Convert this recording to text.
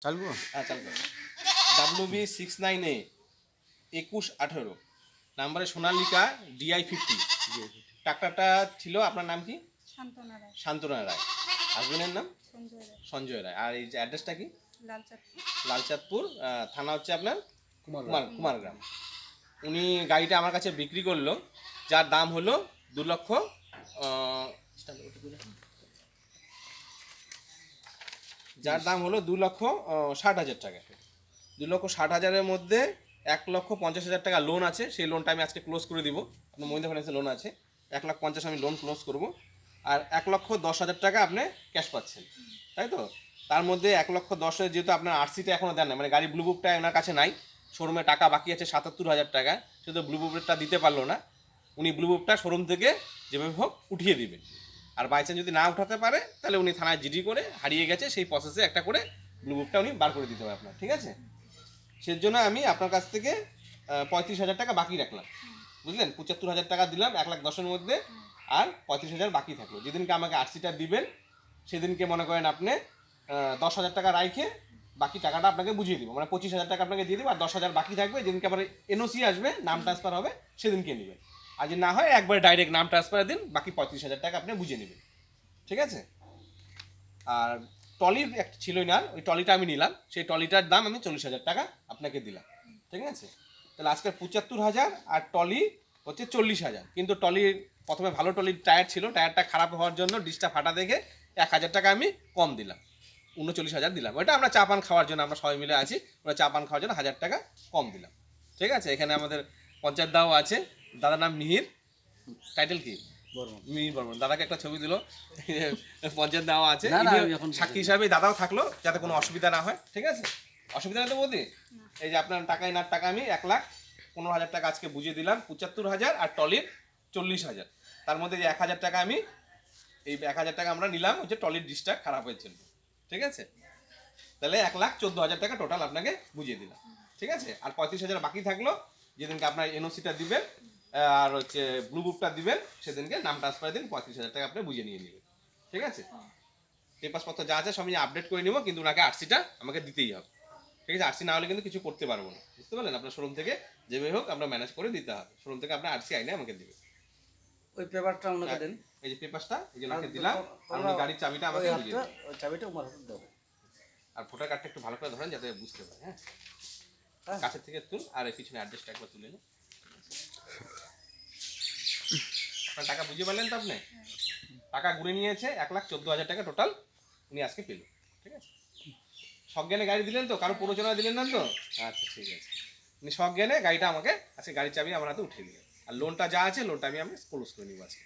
চালবো? হ্যাঁ চালু WB69A 2118 নাম্বারে সোনালিকা DI50। ট্রাক্টরটা ছিল, আপনার নাম কি? শান্তনা রায়। শান্তনা রায়। হাজবেন্ডের নাম? সঞ্জয় রায়। সঞ্জয় রায়। আর এই যে অ্যাড্রেসটা কি? লালচাঁদপুর। লালচাঁদপুর, থানা হচ্ছে আপনার কুমারগ্রাম। কুমারগ্রাম। উনি গাড়িটা আমার কাছে বিক্রি করলো, যার দাম হলো 2 লক্ষ, যার দাম হলো 2,60,000 টাকা। 2,60,000-এর মধ্যে 1,50,000 টাকা লোন আছে, সেই লোনটা আমি আজকে ক্লোজ করে দিব। আপনার মহিন্দ্রা ফাইন্যান্সের লোন আছে, 1,50,000 আমি লোন ক্লোজ করব। আর 1,10,000 টাকা আপনি ক্যাশ পাচ্ছেন, তাই তো? তার মধ্যে 1,10,000 যেহেতু আপনার আরসিটা এখনও দেন না, মানে গাড়ি ব্লু বুকটা ওনার কাছে নাই, শোরুমে টাকা বাকি আছে 77,000 টাকা, শুধু ব্লু বুকটা দিতে পারলো না। উনি ব্লু বুকটা শোরুম থেকে যেভাবে হোক উঠিয়ে দিবেন। আর বাই চান্স যদি না উঠাতে পারে, তাহলে উনি থানায় জিডি করে হারিয়ে গেছে সেই প্রসেসে একটা করে ব্লু বুকটা উনি বার করে দিতে হবে আপনার, ঠিক আছে? সেজন্য আমি আপনার কাছ থেকে 35,000 টাকা বাকি রাখলাম, বুঝলেন? 75,000 টাকা দিলাম 1,10,000-এর মধ্যে, আর 35,000 বাকি থাকলো। যেদিনকে আমাকে আরসিটা দিবেন সেদিনকে মনে করেন আপনি 10,000 টাকা রাইখে বাকি টাকাটা আপনাকে বুঝিয়ে দিব, মানে 25,000 টাকা আপনাকে দিয়ে দেবো, আর 10,000 বাকি থাকবে। যেদিনকে আবার এনওসি আসবে, নাম ট্রান্সফার হবে, সেদিনকে নেবেন। আর যদি না হয় একবারে ডাইরেক্ট নাম ট্রান্সফার দিন, বাকি 35,000 টাকা আপনি বুঝে নেবেন, ঠিক আছে? আর ট্রলির একটা ছিলই না, ওই ট্রলিটা আমি নিলাম, সেই ট্রলিটার দাম আমি 40,000 টাকা আপনাকে দিলাম, ঠিক আছে? তাহলে আজকে 75,000, আর ট্রলি হচ্ছে 40,000। কিন্তু ট্রলির প্রথমে ভালো ট্রলির টায়ার ছিল, টায়ারটা খারাপ হওয়ার জন্য ডিসটা ফাটা দেখে 1,000 টাকা আমি কম দিলাম, 39,000 দিলাম। ওইটা আমরা চা পান খাওয়ার জন্য, আমরা সবাই মিলে আছি, ওরা চা পান খাওয়ার জন্য 1,000 টাকা কম দিলাম, ঠিক আছে? এখানে আমাদের পঞ্চায়েত দাও আছে, দাদার নাম মিহির, টাইটেল কি? বর্মন। মিহির বর্মন। দাদাকে একটা ছবি দিল, পঞ্চায়েত দেওয়া আছে, না, না, ইনিও আমি এখন সাক্ষী হিসাবে দাদাও থাকলো, যাতে কোনো অসুবিধা না হয়, ঠিক আছে? অসুবিধা নেই তো বৌদি? এই যে আপনার টাকা, এনার টাকা আমি 1,15,000 টাকা আজকে বুঝিয়ে দিলাম, 75,000 আর টলির 40,000। তার মধ্যে যে 1,000 টাকা আমি, এই 1,000 টাকা আমরা নিলাম হচ্ছে টলির ডিসটা খারাপ হয়েছিল, ঠিক আছে? তাহলে 1,14,000 টাকা টোটাল আপনাকে বুঝিয়ে দিলাম, ঠিক আছে? আর 35,000 বাকি থাকলো, যেদিনকে আপনার এনওসিটা দিবেন আর হচ্ছে ব্লু বুকটা দিবেন, সেদিনকে নাম ট্রান্সফার দিন, 35,000 টাকা আপনি বুঝে নিয়ে নেবেন, ঠিক আছে? পেপারসপত্র যা আছে সব আমি আপডেট করে নিব, কিন্তু ওনাকে আরসিটা আমাকে দিতেই হবে, ঠিক আছে? আরসি না হলে কিন্তু কিছু করতে পারবো না, বুঝতে পারলেন? আপনার শোরুম থেকে যেভাবে হোক আমরা ম্যানেজ করে দিতে হবে, শোরুম থেকে আপনার আরসি আইনে আমাকে দিবে। ওই পেপারটা ওনাকে দেন। এই যে পেপারটা, এই যে ওনাকে দিলাম, আর উনি গাড়ির চাবিটা আমাকে বুঝিয়ে দিন। ওই চাবিটা আমার হাতে দাও। আর ভোটার কার্ডটা একটু ভালো করে ধরেন যাতে বুঝতে পারে, হ্যাঁ? হ্যাঁ। কাছের থেকে তুল, আর এই পিছনে অ্যাড্রেসটা একবার তুলে নিন। আপনার টাকা বুঝে পারলেন তো আপনি? টাকা ঘুরে নিয়েছে 1,14,000 টাকা টোটাল উনি আজকে পেল, ঠিক আছে? সজ্ঞানে গাড়ি দিলেন তো, কারো প্ররোচনা দিলেন না তো? আচ্ছা ঠিক আছে, উনি সজ্ঞানে গাড়িটা আমাকে আজকে গাড়ির চাবি আমার হাতে উঠিয়ে দিলেন, আর লোনটা যা আছে লোনটা আমি ক্লোজ করে নিব আজকে।